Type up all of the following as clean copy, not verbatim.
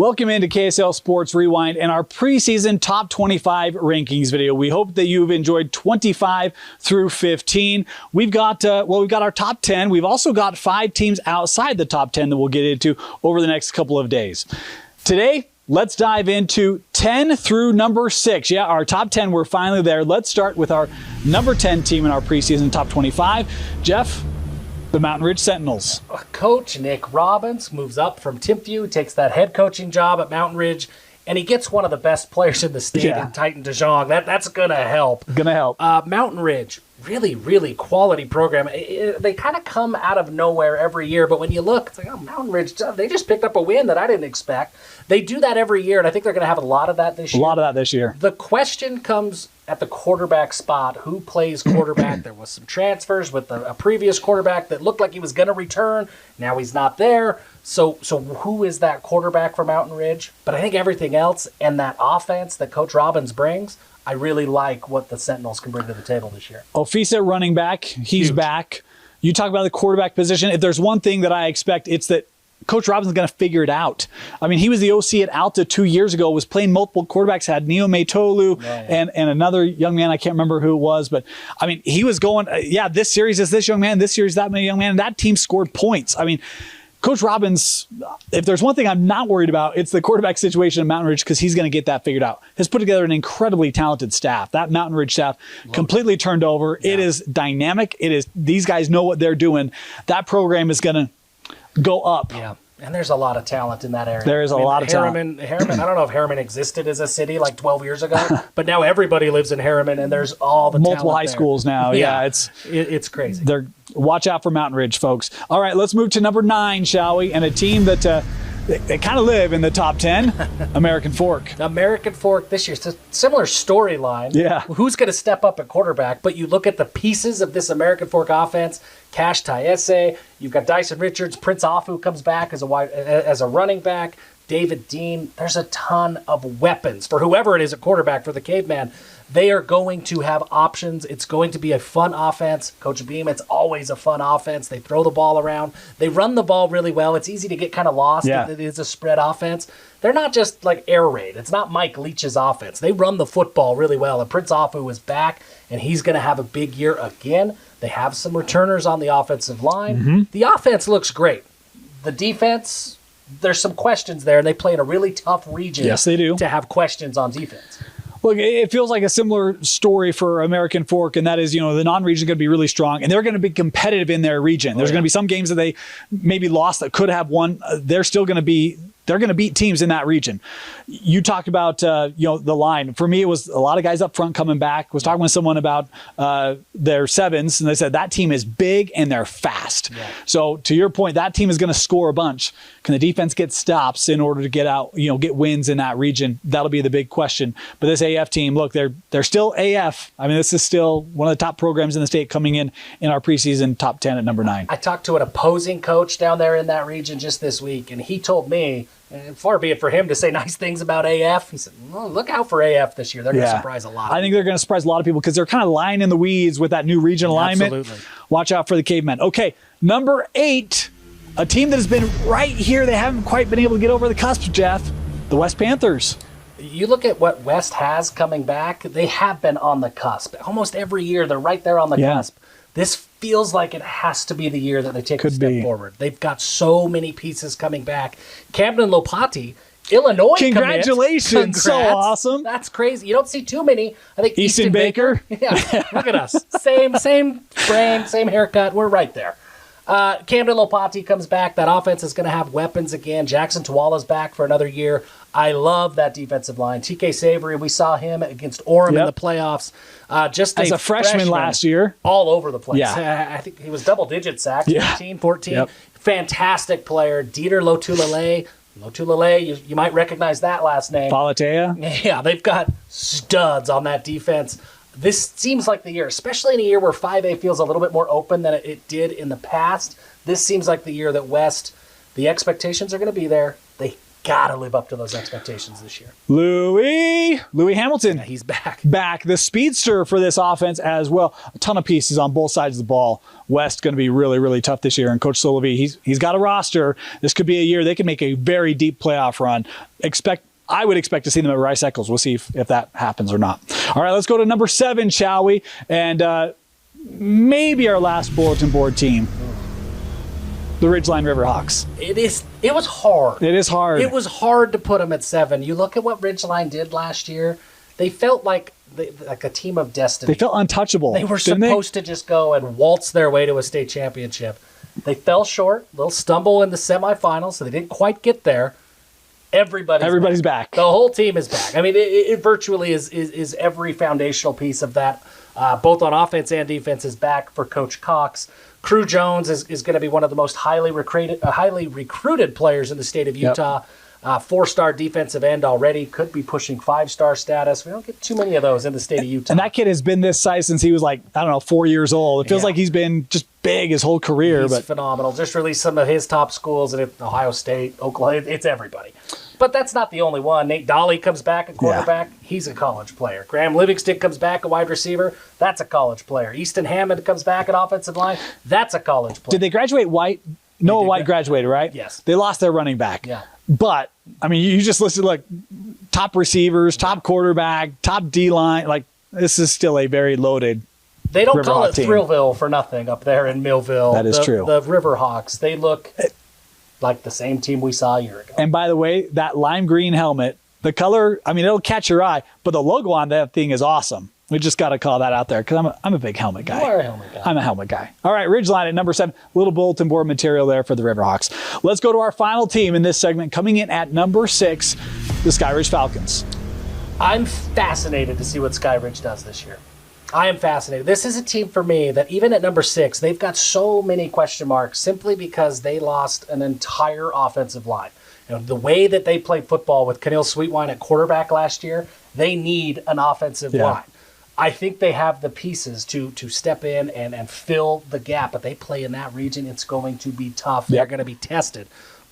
Welcome into KSL Sports Rewind and our preseason top 25 rankings video. We hope that you've enjoyed 25 through 15. We've got our top 10. We've also got 5 teams outside the top 10 that we'll get into over the next couple of days. Today, let's dive into 10 through number 6. Yeah, our top 10, we're finally there. Let's start with our number 10 team in our preseason top 25. Jeff, the Mountain Ridge Sentinels. Coach Nick Robbins moves up from Timpview, takes that head coaching job at Mountain Ridge, and he gets one of the best players in the state in Titan DeJong. That's going to help. Mountain Ridge, really, really quality program. They kind of come out of nowhere every year, but when you look, it's like, oh, Mountain Ridge, they just picked up a win that I didn't expect. They do that every year, and I think they're going to have a lot of that this year. The question comes at the quarterback spot. Who plays quarterback? There was some transfers with a previous quarterback that looked like he was going to return. Now he's not there. So who is that quarterback for Mountain Ridge? But I think everything else and that offense that Coach Robbins brings, I really like what the Sentinels can bring to the table this year. Ofisa running back, he's back. You talk about the quarterback position. If there's one thing that I expect, it's that Coach Robbins is going to figure it out. I mean, he was the OC at Alta 2 years ago, was playing multiple quarterbacks, had Neo Tolu and another young man, I can't remember who it was, but I mean, he was going, this series is this young man, this series that many young man, and that team scored points. I mean, Coach Robbins, if there's one thing I'm not worried about, it's the quarterback situation at Mountain Ridge, because he's going to get that figured out. Has put together an incredibly talented staff. That Mountain Ridge staff completely turned over. Yeah. It is dynamic. These guys know what they're doing. That program is going to go up. Yeah. And there's a lot of talent in that area. There is a lot of talent. Harriman, I don't know if Harriman existed as a city like 12 years ago, but now everybody lives in Harriman, and there's all the multiple high schools now. Yeah, it's crazy. Watch out for Mountain Ridge, folks. All right, let's move to number 9, shall we? And a team that they kind of live in the top 10, American Fork. American Fork this year, it's a similar storyline. Yeah. Who's going to step up at quarterback? But you look at the pieces of this American Fork offense, Cash Taese, you've got Dyson Richards, Prince Afu comes back as a running back, David Dean. There's a ton of weapons for whoever it is at quarterback for the Caveman. They are going to have options. It's going to be a fun offense. Coach Beam, it's always a fun offense. They throw the ball around. They run the ball really well. It's easy to get kind of lost. Yeah. It is a spread offense. They're not just like air raid. It's not Mike Leach's offense. They run the football really well. And Prince Afu is back, and he's going to have a big year again. They have some returners on the offensive line. Mm-hmm. The offense looks great. The defense, there's some questions there, and they play in a really tough region. Yes, they do. To have questions on defense. Look, it feels like a similar story for American Fork, and that is, the non-region is going to be really strong, and they're going to be competitive in their region. There's going to be some games that they maybe lost that could have won. They're going to beat teams in that region. You talked about, the line. For me, it was a lot of guys up front coming back. I was talking with someone about their sevens, and they said that team is big and they're fast. Yeah. So to your point, that team is going to score a bunch. Can the defense get stops in order to get out, get wins in that region? That'll be the big question. But this AF team, look, they're still AF. I mean, this is still one of the top programs in the state coming in our preseason top 10 at number 9. I talked to an opposing coach down there in that region just this week, and he told me, and far be it for him to say nice things about AF. He said, well, look out for AF this year. They're going to surprise a lot. I think they're going to surprise a lot of people because they're kind of lying in the weeds with that new region alignment. Absolutely. Watch out for the Cavemen. Okay, number 8, a team that has been right here. They haven't quite been able to get over the cusp, Jeff. The West Panthers. You look at what West has coming back. They have been on the cusp. Almost every year, they're right there on the cusp. This feels like it has to be the year that they take a step forward. They've got so many pieces coming back. Camden Lopati, Illinois. Congratulations. So awesome. That's crazy. You don't see too many. I think Easton Baker. Yeah, look at us. Same frame, same haircut. We're right there. Camden Lopati comes back. That offense is going to have weapons again. Jackson Tuala's back for another year. I love that defensive line. TK Savory, we saw him against Orem in the playoffs. Just as a freshman last year. All over the place. Yeah. I think he was double-digit sacks, 15, 14. Yep. Fantastic player. Dieter Lotulale. Lotulale, you might recognize that last name. Falatea. Yeah, they've got studs on that defense. This seems like the year, especially in a year where 5A feels a little bit more open than it did in the past. This seems like the year that West, the expectations are going to be there. got to live up to those expectations this year. Louis Hamilton. Yeah, he's back. The speedster for this offense as well. A ton of pieces on both sides of the ball. West going to be really, really tough this year. And Coach Solovey, he's got a roster. This could be a year they can make a very deep playoff run. I would expect to see them at Rice Eccles. We'll see if that happens or not. All right, let's go to number 7, shall we? And maybe our last bulletin board team, the Ridgeline Riverhawks. It was hard. It is hard. It was hard to put them at 7. You look at what Ridgeline did last year. They felt like a team of destiny. They felt untouchable. They were supposed to just go and waltz their way to a state championship. They fell short, a little stumble in the semifinals, so they didn't quite get there. Everybody's back. The whole team is back. I mean, it virtually is every foundational piece of that, both on offense and defense, is back for Coach Cox. Crew Jones is going to be one of the most highly recruited players in the state of Utah. Yep. 4-star defensive end already, could be pushing 5-star status. We don't get too many of those in the state of Utah. And that kid has been this size since he was 4 years old. It feels like he's been just big his whole career. He's phenomenal. Just released some of his top schools in Ohio State, Oklahoma. It's everybody. But that's not the only one. Nate Dolly comes back at quarterback. Yeah. He's a college player. Graham Livingston comes back a wide receiver. That's a college player. Easton Hammond comes back at offensive line. That's a college player. Did they graduate White? Noah White graduated, right? Yes. They lost their running back. Yeah. But, I mean, you just listed top receivers, top quarterback, top D-line. This is still a very loaded They don't Riverhawk call it team. Thrillville for nothing up there in Millville. That is true. The Riverhawks, they look like the same team we saw a year ago. And by the way, that lime green helmet, the color, I mean, it'll catch your eye, but the logo on that thing is awesome. We just got to call that out there because I'm a big helmet guy. You are a helmet guy. I'm a helmet guy. All right, Ridgeline at number 7. Little bulletin board material there for the Riverhawks. Let's go to our final team in this segment. Coming in at number 6, the Skyridge Falcons. I'm fascinated to see what Skyridge does this year. I am fascinated. This is a team for me that even at number 6, they've got so many question marks simply because they lost an entire offensive line. The way that they played football with Keneal Sweetwine at quarterback last year, they need an offensive line. I think they have the pieces to step in and fill the gap, but they play in that region. It's going to be tough. They're going to be tested.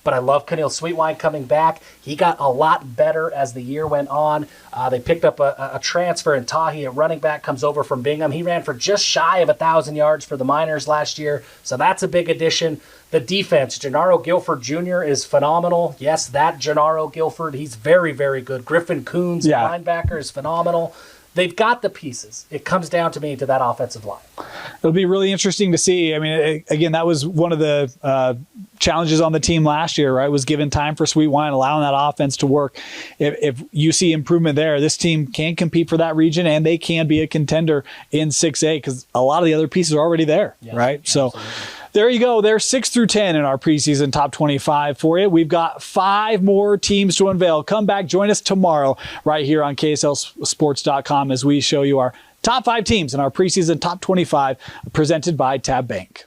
But I love Keneal Sweetwine coming back. He got a lot better as the year went on. They picked up a transfer in Tahi at running back, comes over from Bingham. He ran for just shy of 1,000 yards for the Miners last year, so that's a big addition. The defense, Gennaro Guilford Jr. is phenomenal. Yes, that Gennaro Guilford, he's very, very good. Griffin Coons, linebacker, is phenomenal. They've got the pieces. It comes down to me to that offensive line. It'll be really interesting to see. I mean, again, that was one of the challenges on the team last year, right? Was given time for Sweetwine, allowing that offense to work. If you see improvement there, this team can compete for that region and they can be a contender in 6A because a lot of the other pieces are already there, right? Absolutely. So there you go. There's 6 through 10 in our preseason top 25 for you. We've got 5 more teams to unveil. Come back, join us tomorrow right here on KSLSports.com as we show you our top 5 teams in our preseason top 25 presented by Tab Bank.